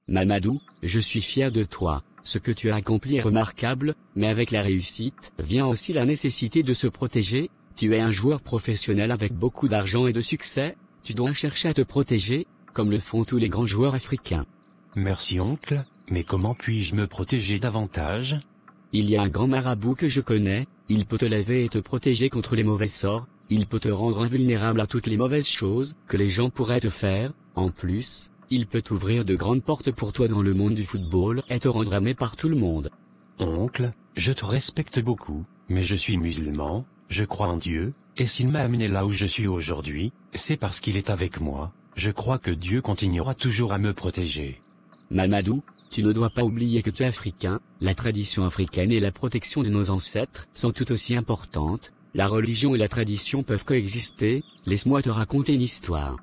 Mamadou, je suis fier de toi, ce que tu as accompli est remarquable, mais avec la réussite vient aussi la nécessité de se protéger. Tu es un joueur professionnel avec beaucoup d'argent et de succès, tu dois chercher à te protéger, comme le font tous les grands joueurs africains. Merci oncle, mais comment puis-je me protéger davantage? Il y a un grand marabout que je connais, il peut te laver et te protéger contre les mauvais sorts, il peut te rendre invulnérable à toutes les mauvaises choses que les gens pourraient te faire, en plus, il peut ouvrir de grandes portes pour toi dans le monde du football et te rendre aimé par tout le monde. Oncle, je te respecte beaucoup, mais je suis musulman, je crois en Dieu, et s'il m'a amené là où je suis aujourd'hui, c'est parce qu'il est avec moi, je crois que Dieu continuera toujours à me protéger. Mamadou, tu ne dois pas oublier que tu es africain, la tradition africaine et la protection de nos ancêtres sont tout aussi importantes, la religion et la tradition peuvent coexister, laisse-moi te raconter une histoire.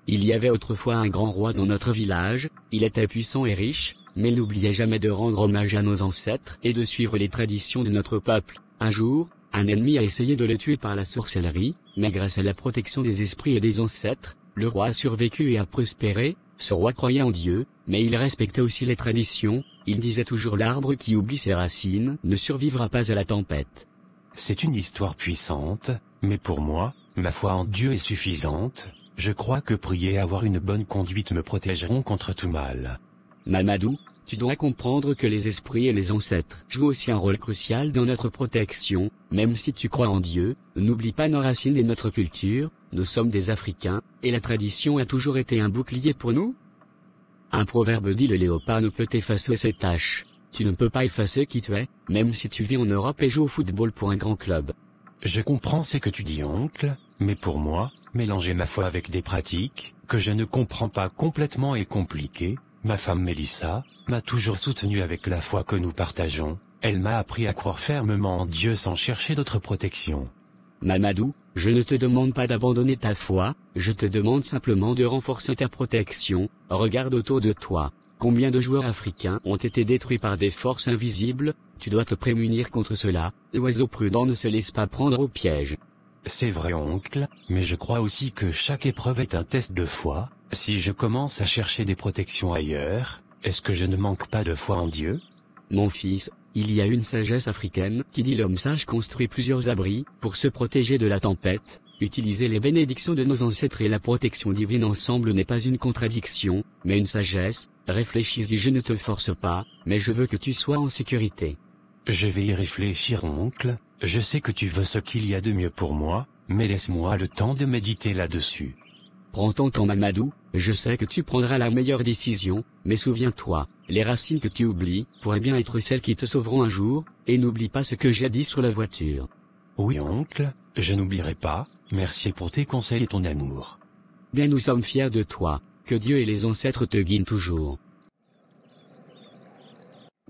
Il y avait autrefois un grand roi dans notre village, il était puissant et riche, mais il n'oubliait jamais de rendre hommage à nos ancêtres et de suivre les traditions de notre peuple. Un jour, un ennemi a essayé de le tuer par la sorcellerie, mais grâce à la protection des esprits et des ancêtres, le roi a survécu et a prospéré. Ce roi croyait en Dieu, mais il respectait aussi les traditions, il disait toujours l'arbre qui oublie ses racines ne survivra pas à la tempête. C'est une histoire puissante, mais pour moi, ma foi en Dieu est suffisante, je crois que prier et avoir une bonne conduite me protégeront contre tout mal. Mamadou, tu dois comprendre que les esprits et les ancêtres jouent aussi un rôle crucial dans notre protection, même si tu crois en Dieu, n'oublie pas nos racines et notre culture, nous sommes des Africains, et la tradition a toujours été un bouclier pour nous. Un proverbe dit le léopard ne peut effacer ses taches. Tu ne peux pas effacer qui tu es, même si tu vis en Europe et joues au football pour un grand club. Je comprends ce que tu dis oncle, mais pour moi, mélanger ma foi avec des pratiques, que je ne comprends pas complètement est compliqué. Ma femme Mélissa m'a toujours soutenu avec la foi que nous partageons, elle m'a appris à croire fermement en Dieu sans chercher d'autre protection. Mamadou, je ne te demande pas d'abandonner ta foi, je te demande simplement de renforcer ta protection. Regarde autour de toi, combien de joueurs africains ont été détruits par des forces invisibles, tu dois te prémunir contre cela, l'oiseau prudent ne se laisse pas prendre au piège. C'est vrai oncle, mais je crois aussi que chaque épreuve est un test de foi. Si je commence à chercher des protections ailleurs, est-ce que je ne manque pas de foi en Dieu? Mon fils, il y a une sagesse africaine qui dit l'homme sage construit plusieurs abris pour se protéger de la tempête. Utiliser les bénédictions de nos ancêtres et la protection divine ensemble n'est pas une contradiction, mais une sagesse. Réfléchis-y, je ne te force pas, mais je veux que tu sois en sécurité. Je vais y réfléchir oncle, je sais que tu veux ce qu'il y a de mieux pour moi, mais laisse-moi le temps de méditer là-dessus. Prends ton temps Mamadou, je sais que tu prendras la meilleure décision, mais souviens-toi, les racines que tu oublies pourraient bien être celles qui te sauveront un jour, et n'oublie pas ce que j'ai dit sur la voiture. Oui oncle, je n'oublierai pas, merci pour tes conseils et ton amour. Bien nous sommes fiers de toi, que Dieu et les ancêtres te guident toujours.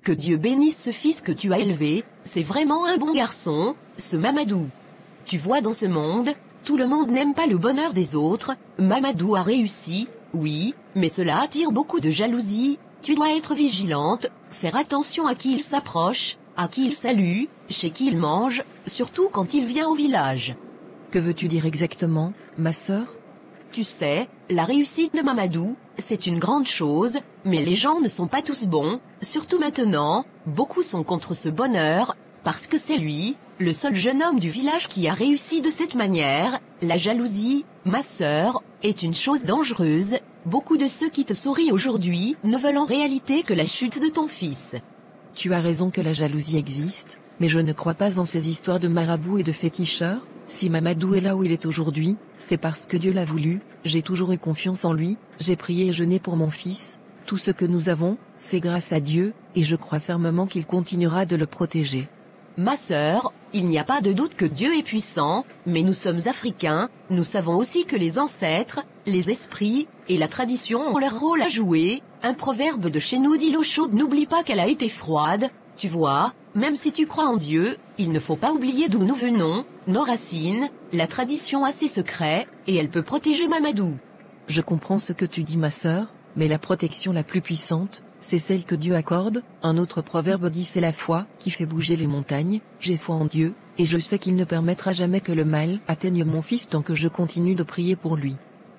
Que Dieu bénisse ce fils que tu as élevé, c'est vraiment un bon garçon, ce Mamadou. Tu vois dans ce monde, tout le monde n'aime pas le bonheur des autres, Mamadou a réussi, oui, mais cela attire beaucoup de jalousie, tu dois être vigilante, faire attention à qui il s'approche, à qui il salue, chez qui il mange, surtout quand il vient au village. Que veux-tu dire exactement, ma sœur? Tu sais, la réussite de Mamadou, c'est une grande chose, mais les gens ne sont pas tous bons, surtout maintenant, beaucoup sont contre ce bonheur, parce que c'est lui, le seul jeune homme du village qui a réussi de cette manière. La jalousie, ma sœur, est une chose dangereuse, beaucoup de ceux qui te sourient aujourd'hui ne veulent en réalité que la chute de ton fils. Tu as raison que la jalousie existe, mais je ne crois pas en ces histoires de marabouts et de féticheurs. Si Mamadou est là où il est aujourd'hui, c'est parce que Dieu l'a voulu, j'ai toujours eu confiance en lui, j'ai prié et jeûné pour mon fils. Tout ce que nous avons, c'est grâce à Dieu, et je crois fermement qu'il continuera de le protéger. Ma sœur, il n'y a pas de doute que Dieu est puissant, mais nous sommes africains, nous savons aussi que les ancêtres, les esprits, et la tradition ont leur rôle à jouer. Un proverbe de chez nous dit l'eau chaude n'oublie pas qu'elle a été froide, tu vois, même si tu crois en Dieu, il ne faut pas oublier d'où nous venons, nos racines, la tradition a ses secrets, et elle peut protéger Mamadou. Je comprends ce que tu dis ma sœur, mais la protection la plus puissante, c'est celle que Dieu accorde. Un autre proverbe dit c'est la foi qui fait bouger les montagnes. J'ai foi en Dieu, et je sais qu'il ne permettra jamais que le mal atteigne mon fils tant que je continue de prier pour lui.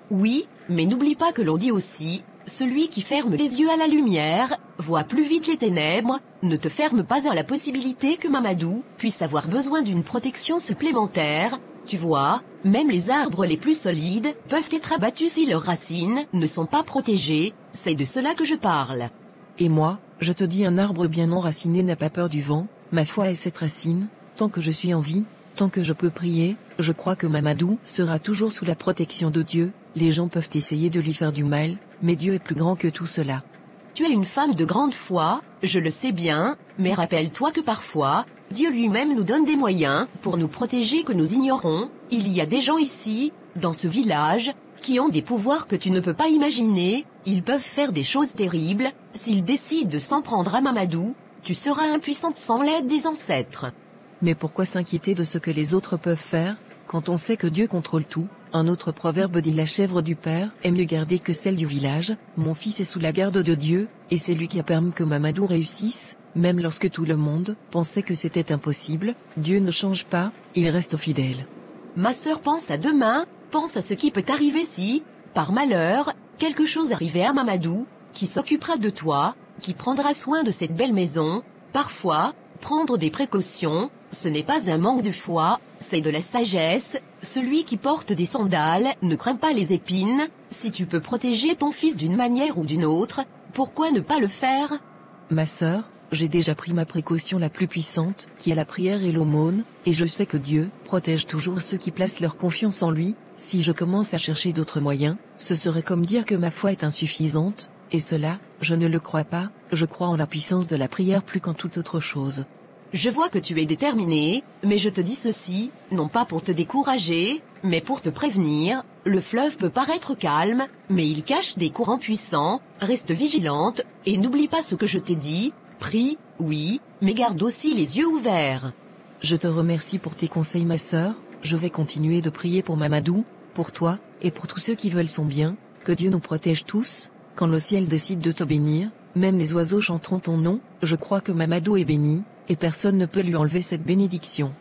Oui, mais n'oublie pas que l'on dit aussi, celui qui ferme les yeux à la lumière, voit plus vite les ténèbres, ne te ferme pas à la possibilité que Mamadou puisse avoir besoin d'une protection supplémentaire. Tu vois, même les arbres les plus solides peuvent être abattus si leurs racines ne sont pas protégées, c'est de cela que je parle. Et moi, je te dis, un arbre bien enraciné n'a pas peur du vent, ma foi est cette racine, tant que je suis en vie, tant que je peux prier, je crois que Mamadou sera toujours sous la protection de Dieu. Les gens peuvent essayer de lui faire du mal, mais Dieu est plus grand que tout cela. Tu es une femme de grande foi, je le sais bien, mais rappelle-toi que parfois, Dieu lui-même nous donne des moyens pour nous protéger que nous ignorons. Il y a des gens ici, dans ce village, qui ont des pouvoirs que tu ne peux pas imaginer. Ils peuvent faire des choses terribles. S'ils décident de s'en prendre à Mamadou, tu seras impuissante sans l'aide des ancêtres. Mais pourquoi s'inquiéter de ce que les autres peuvent faire, quand on sait que Dieu contrôle tout? Un autre proverbe dit: la chèvre du père est mieux gardée que celle du village. Mon fils est sous la garde de Dieu, et c'est lui qui a permis que Mamadou réussisse, même lorsque tout le monde pensait que c'était impossible. Dieu ne change pas, il reste fidèle. Ma sœur, pense à demain, pense à ce qui peut arriver si, par malheur, quelque chose arrivait à Mamadou, qui s'occupera de toi, qui prendra soin de cette belle maison. Parfois, prendre des précautions, ce n'est pas un manque de foi, c'est de la sagesse. Celui qui porte des sandales ne craint pas les épines. Si tu peux protéger ton fils d'une manière ou d'une autre, pourquoi ne pas le faire? Ma sœur, j'ai déjà pris ma précaution la plus puissante, qui est la prière et l'aumône, et je sais que Dieu protège toujours ceux qui placent leur confiance en lui. Si je commence à chercher d'autres moyens, ce serait comme dire que ma foi est insuffisante, et cela, je ne le crois pas. Je crois en la puissance de la prière plus qu'en toute autre chose. Je vois que tu es déterminé, mais je te dis ceci, non pas pour te décourager, mais pour te prévenir. Le fleuve peut paraître calme, mais il cache des courants puissants. Reste vigilante, et n'oublie pas ce que je t'ai dit. Prie, oui, mais garde aussi les yeux ouverts. Je te remercie pour tes conseils, ma sœur. Je vais continuer de prier pour Mamadou, pour toi, et pour tous ceux qui veulent son bien. Que Dieu nous protège tous. Quand le ciel décide de te bénir, même les oiseaux chanteront ton nom. Je crois que Mamadou est béni, et personne ne peut lui enlever cette bénédiction.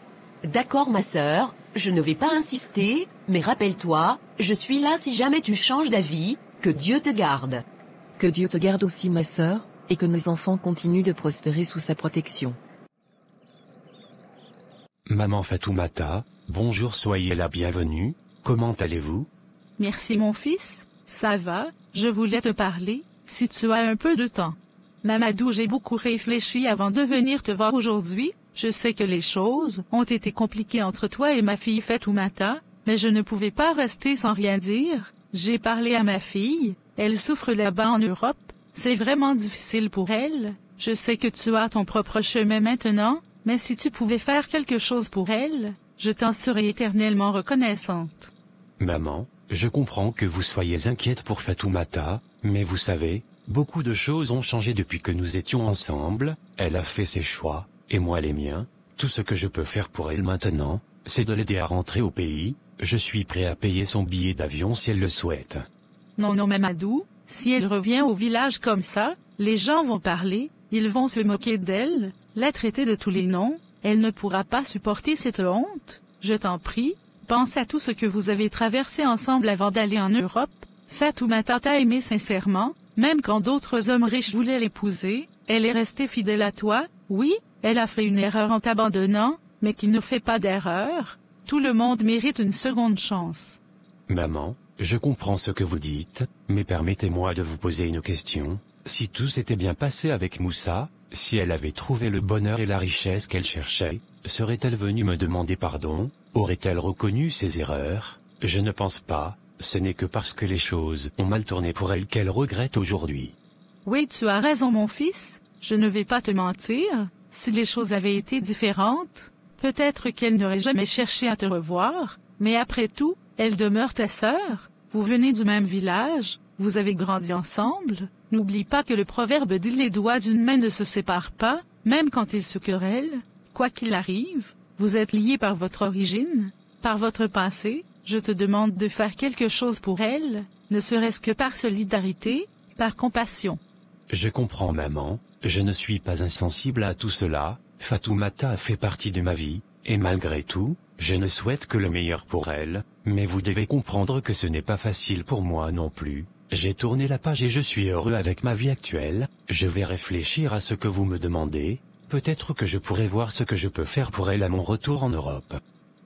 D'accord, ma sœur, je ne vais pas insister, mais rappelle-toi, je suis là si jamais tu changes d'avis. Que Dieu te garde. Que Dieu te garde aussi, ma sœur, et que nos enfants continuent de prospérer sous sa protection. Maman Fatoumata, bonjour, soyez la bienvenue. Comment allez-vous? Merci mon fils, ça va, je voulais te parler, si tu as un peu de temps. Mamadou, j'ai beaucoup réfléchi avant de venir te voir aujourd'hui. Je sais que les choses ont été compliquées entre toi et ma fille Fatoumata, mais je ne pouvais pas rester sans rien dire. J'ai parlé à ma fille, elle souffre là-bas en Europe, c'est vraiment difficile pour elle. Je sais que tu as ton propre chemin maintenant, mais si tu pouvais faire quelque chose pour elle, je t'en serais éternellement reconnaissante. Maman, je comprends que vous soyez inquiète pour Fatoumata, mais vous savez, beaucoup de choses ont changé depuis que nous étions ensemble. Elle a fait ses choix, et moi les miens. Tout ce que je peux faire pour elle maintenant, c'est de l'aider à rentrer au pays. Je suis prêt à payer son billet d'avion si elle le souhaite. Non, Mamadou, si elle revient au village comme ça, les gens vont parler, ils vont se moquer d'elle, la traiter de tous les noms, elle ne pourra pas supporter cette honte. Je t'en prie, pense à tout ce que vous avez traversé ensemble avant d'aller en Europe. Fatoumata t'a aimé sincèrement, même quand d'autres hommes riches voulaient l'épouser, elle est restée fidèle à toi. Oui, elle a fait une erreur en t'abandonnant, mais qui ne fait pas d'erreur. Tout le monde mérite une seconde chance. Maman, je comprends ce que vous dites, mais permettez-moi de vous poser une question. Si tout s'était bien passé avec Moussa, si elle avait trouvé le bonheur et la richesse qu'elle cherchait, serait-elle venue me demander pardon? Aurait-elle reconnu ses erreurs? Je ne pense pas. Ce n'est que parce que les choses ont mal tourné pour elle qu'elle regrette aujourd'hui. Oui, tu as raison mon fils, je ne vais pas te mentir, si les choses avaient été différentes, peut-être qu'elle n'aurait jamais cherché à te revoir, mais après tout, elle demeure ta sœur, vous venez du même village, vous avez grandi ensemble, n'oublie pas que le proverbe dit les doigts d'une main ne se séparent pas, même quand ils se querellent, quoi qu'il arrive, vous êtes liés par votre origine, par votre passé. Je te demande de faire quelque chose pour elle, ne serait-ce que par solidarité, par compassion. Je comprends maman, je ne suis pas insensible à tout cela. Fatoumata a fait partie de ma vie, et malgré tout, je ne souhaite que le meilleur pour elle, mais vous devez comprendre que ce n'est pas facile pour moi non plus. j'ai tourné la page et je suis heureux avec ma vie actuelle. Je vais réfléchir à ce que vous me demandez. Peut-être que je pourrai voir ce que je peux faire pour elle à mon retour en Europe.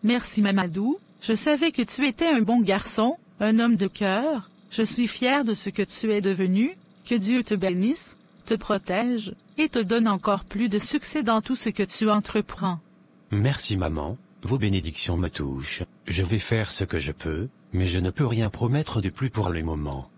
Merci Mamadou, je savais que tu étais un bon garçon, un homme de cœur. Je suis fier de ce que tu es devenu. Que Dieu te bénisse, te protège, et te donne encore plus de succès dans tout ce que tu entreprends. Merci maman, vos bénédictions me touchent. Je vais faire ce que je peux, mais je ne peux rien promettre de plus pour le moment.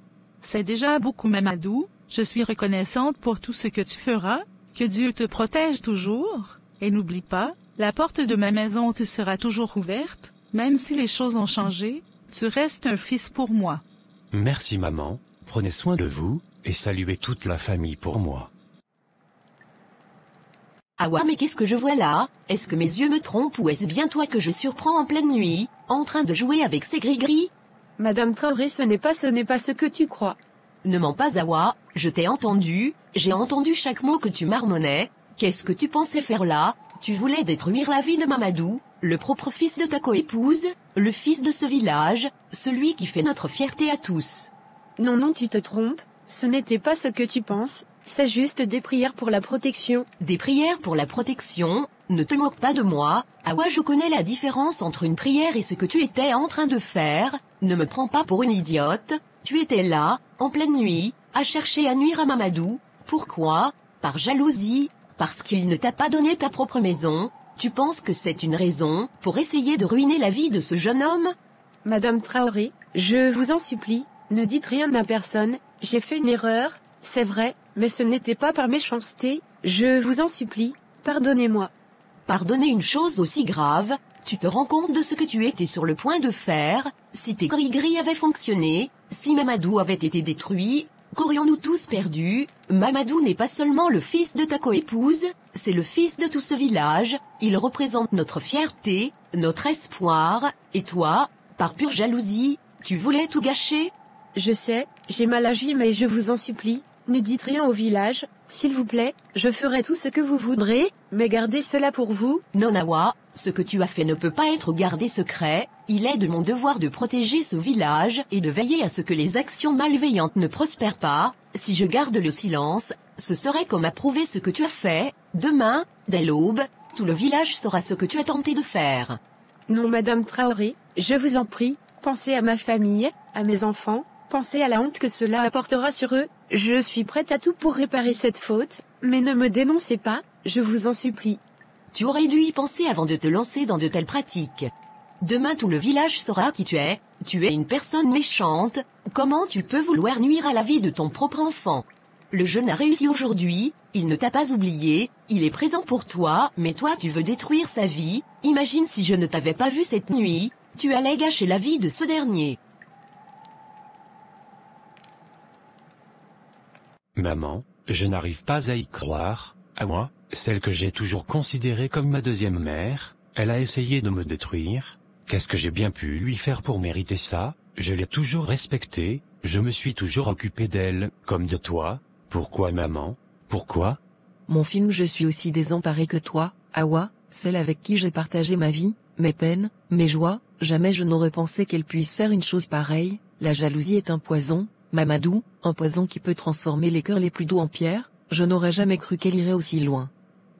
C'est déjà beaucoup Mamadou, je suis reconnaissante pour tout ce que tu feras. Que Dieu te protège toujours, et n'oublie pas, la porte de ma maison te sera toujours ouverte, même si les choses ont changé, tu restes un fils pour moi. Merci maman, prenez soin de vous, et saluez toute la famille pour moi. Awa, mais qu'est-ce que je vois là? Est-ce que mes yeux me trompent ou est-ce bien toi que je surprends en pleine nuit, en train de jouer avec ces gris-gris? Madame Traoré, ce n'est pas ce que tu crois. Ne mens pas Awa, je t'ai entendu, j'ai entendu chaque mot que tu marmonnais. Qu'est-ce que tu pensais faire là? Tu voulais détruire la vie de Mamadou, le propre fils de ta coépouse, le fils de ce village, celui qui fait notre fierté à tous. Non, tu te trompes, ce n'était pas ce que tu penses, c'est juste des prières pour la protection. Des prières pour la protection? Ne te moque pas de moi, Awa, je connais la différence entre une prière et ce que tu étais en train de faire. Ne me prends pas pour une idiote, tu étais là, en pleine nuit, à chercher à nuire à Mamadou. Pourquoi? Par jalousie? Parce qu'il ne t'a pas donné ta propre maison? Tu penses que c'est une raison pour essayer de ruiner la vie de ce jeune homme? Madame Traoré, je vous en supplie, ne dites rien à personne, j'ai fait une erreur, c'est vrai, mais ce n'était pas par méchanceté, je vous en supplie, pardonnez-moi. Pardonner une chose aussi grave? Tu te rends compte de ce que tu étais sur le point de faire? Si tes gris-gris avaient fonctionné, si Mamadou avait été détruit, qu'aurions-nous tous perdu? Mamadou n'est pas seulement le fils de ta coépouse, c'est le fils de tout ce village, il représente notre fierté, notre espoir, et toi, par pure jalousie, tu voulais tout gâcher? Je sais, j'ai mal agi mais je vous en supplie, ne dites rien au village, s'il vous plaît, je ferai tout ce que vous voudrez, mais gardez cela pour vous. Non Awa, ce que tu as fait ne peut pas être gardé secret, il est de mon devoir de protéger ce village et de veiller à ce que les actions malveillantes ne prospèrent pas. Si je garde le silence, ce serait comme approuver ce que tu as fait. Demain, dès l'aube, tout le village saura ce que tu as tenté de faire. Non Madame Traoré, je vous en prie, pensez à ma famille, à mes enfants, pensez à la honte que cela apportera sur eux. Je suis prête à tout pour réparer cette faute, mais ne me dénoncez pas, je vous en supplie. Tu aurais dû y penser avant de te lancer dans de telles pratiques. Demain tout le village saura qui tu es une personne méchante, comment tu peux vouloir nuire à la vie de ton propre enfant? Le jeune a réussi aujourd'hui, il ne t'a pas oublié, il est présent pour toi, mais toi tu veux détruire sa vie. Imagine si je ne t'avais pas vu cette nuit, tu allais gâcher la vie de ce dernier. Maman, je n'arrive pas à y croire, à moi, celle que j'ai toujours considérée comme ma deuxième mère, elle a essayé de me détruire. Qu'est-ce que j'ai bien pu lui faire pour mériter ça? Je l'ai toujours respectée, je me suis toujours occupé d'elle, comme de toi. Pourquoi maman? Pourquoi? Mon film, je suis aussi désemparée que toi, Awa, celle avec qui j'ai partagé ma vie, mes peines, mes joies, jamais je n'aurais pensé qu'elle puisse faire une chose pareille. La jalousie est un poison, Mamadou, un poison qui peut transformer les cœurs les plus doux en pierre. Je n'aurais jamais cru qu'elle irait aussi loin.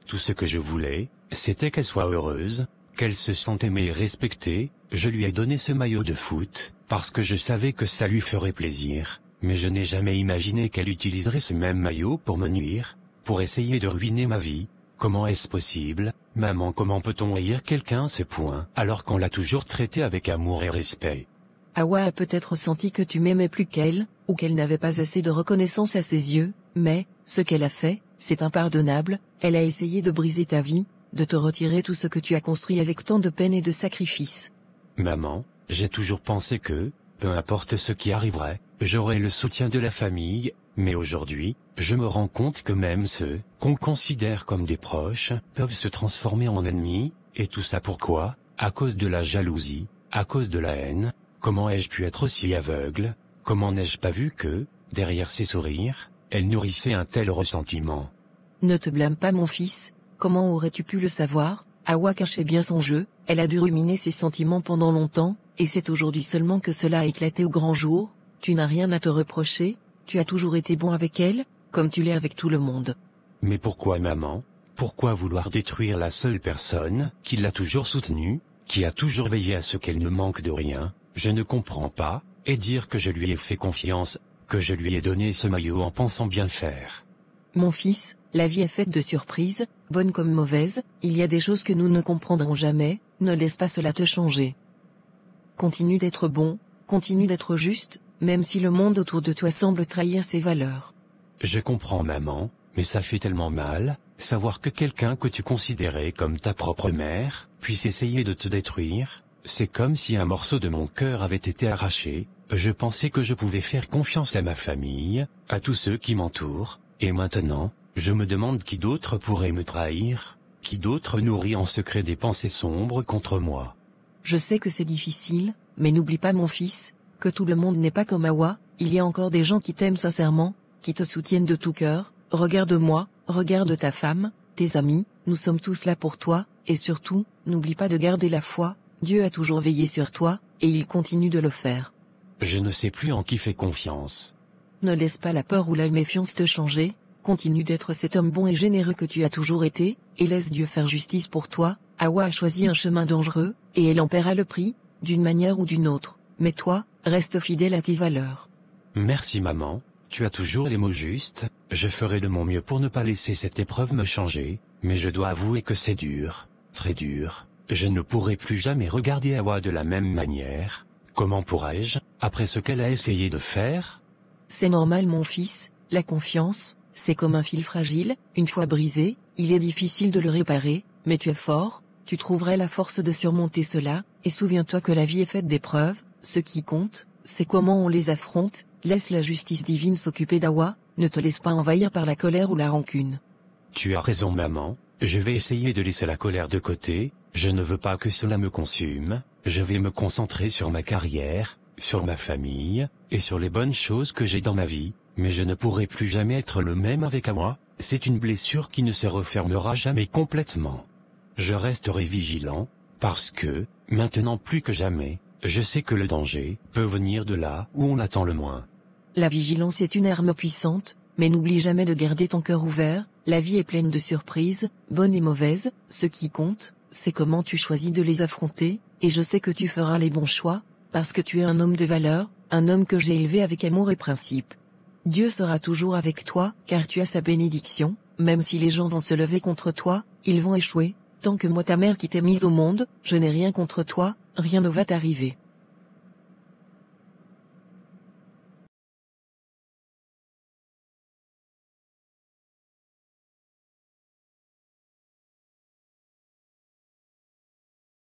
Tout ce que je voulais, c'était qu'elle soit heureuse, qu'elle se sente aimée et respectée. Je lui ai donné ce maillot de foot, parce que je savais que ça lui ferait plaisir, mais je n'ai jamais imaginé qu'elle utiliserait ce même maillot pour me nuire, pour essayer de ruiner ma vie. Comment est-ce possible? Maman, comment peut-on haïr quelqu'un à ce point, alors qu'on l'a toujours traité avec amour et respect? Awa a peut-être senti que tu m'aimais plus qu'elle, ou qu'elle n'avait pas assez de reconnaissance à ses yeux, mais, ce qu'elle a fait, c'est impardonnable. Elle a essayé de briser ta vie, de te retirer tout ce que tu as construit avec tant de peine et de sacrifice. Maman, j'ai toujours pensé que, peu importe ce qui arriverait, j'aurais le soutien de la famille, mais aujourd'hui, je me rends compte que même ceux qu'on considère comme des proches peuvent se transformer en ennemis, et tout ça pourquoi? À cause de la jalousie, à cause de la haine. Comment ai-je pu être aussi aveugle? Comment n'ai-je pas vu que, derrière ses sourires, elle nourrissait un tel ressentiment? Ne te blâme pas mon fils, comment aurais-tu pu le savoir? Awa cachait bien son jeu, elle a dû ruminer ses sentiments pendant longtemps, et c'est aujourd'hui seulement que cela a éclaté au grand jour. tu n'as rien à te reprocher, tu as toujours été bon avec elle, comme tu l'es avec tout le monde. Mais pourquoi maman? Pourquoi vouloir détruire la seule personne qui l'a toujours soutenue, qui a toujours veillé à ce qu'elle ne manque de rien? Je ne comprends pas, et dire que je lui ai fait confiance, que je lui ai donné ce maillot en pensant bien faire. Mon fils, la vie est faite de surprises, bonnes comme mauvaises, il y a des choses que nous ne comprendrons jamais, ne laisse pas cela te changer. Continue d'être bon, continue d'être juste, même si le monde autour de toi semble trahir ses valeurs. Je comprends maman, mais ça fait tellement mal, savoir que quelqu'un que tu considérais comme ta propre mère, puisse essayer de te détruire, c'est comme si un morceau de mon cœur avait été arraché. Je pensais que je pouvais faire confiance à ma famille, à tous ceux qui m'entourent, et maintenant, je me demande qui d'autre pourrait me trahir, qui d'autre nourrit en secret des pensées sombres contre moi. Je sais que c'est difficile, mais n'oublie pas mon fils, que tout le monde n'est pas comme Hawa, il y a encore des gens qui t'aiment sincèrement, qui te soutiennent de tout cœur, regarde-moi, regarde ta femme, tes amis, nous sommes tous là pour toi, et surtout, n'oublie pas de garder la foi, Dieu a toujours veillé sur toi, et il continue de le faire. Je ne sais plus en qui fait confiance. Ne laisse pas la peur ou la méfiance te changer, continue d'être cet homme bon et généreux que tu as toujours été, et laisse Dieu faire justice pour toi. Hawa a choisi un chemin dangereux, et elle en paiera le prix, d'une manière ou d'une autre, mais toi, reste fidèle à tes valeurs. Merci maman, tu as toujours les mots justes, je ferai de mon mieux pour ne pas laisser cette épreuve me changer, mais je dois avouer que c'est dur, très dur, je ne pourrai plus jamais regarder Hawa de la même manière. Comment pourrais-je, après ce qu'elle a essayé de faire? C'est normal mon fils, la confiance, c'est comme un fil fragile, une fois brisé, il est difficile de le réparer, mais tu es fort, tu trouverais la force de surmonter cela, et souviens-toi que la vie est faite d'épreuves, ce qui compte, c'est comment on les affronte, laisse la justice divine s'occuper d'Hawa, ne te laisse pas envahir par la colère ou la rancune. Tu as raison maman, je vais essayer de laisser la colère de côté, je ne veux pas que cela me consume. Je vais me concentrer sur ma carrière, sur ma famille, et sur les bonnes choses que j'ai dans ma vie, mais je ne pourrai plus jamais être le même avec Hawa, c'est une blessure qui ne se refermera jamais complètement. Je resterai vigilant, parce que, maintenant plus que jamais, je sais que le danger peut venir de là où on l'attend le moins. La vigilance est une arme puissante, mais n'oublie jamais de garder ton cœur ouvert, la vie est pleine de surprises, bonnes et mauvaises, ce qui compte, c'est comment tu choisis de les affronter, et je sais que tu feras les bons choix, parce que tu es un homme de valeur, un homme que j'ai élevé avec amour et principe. Dieu sera toujours avec toi, car tu as sa bénédiction, même si les gens vont se lever contre toi, ils vont échouer, tant que moi ta mère qui t'ai mise au monde, je n'ai rien contre toi, rien ne va t'arriver.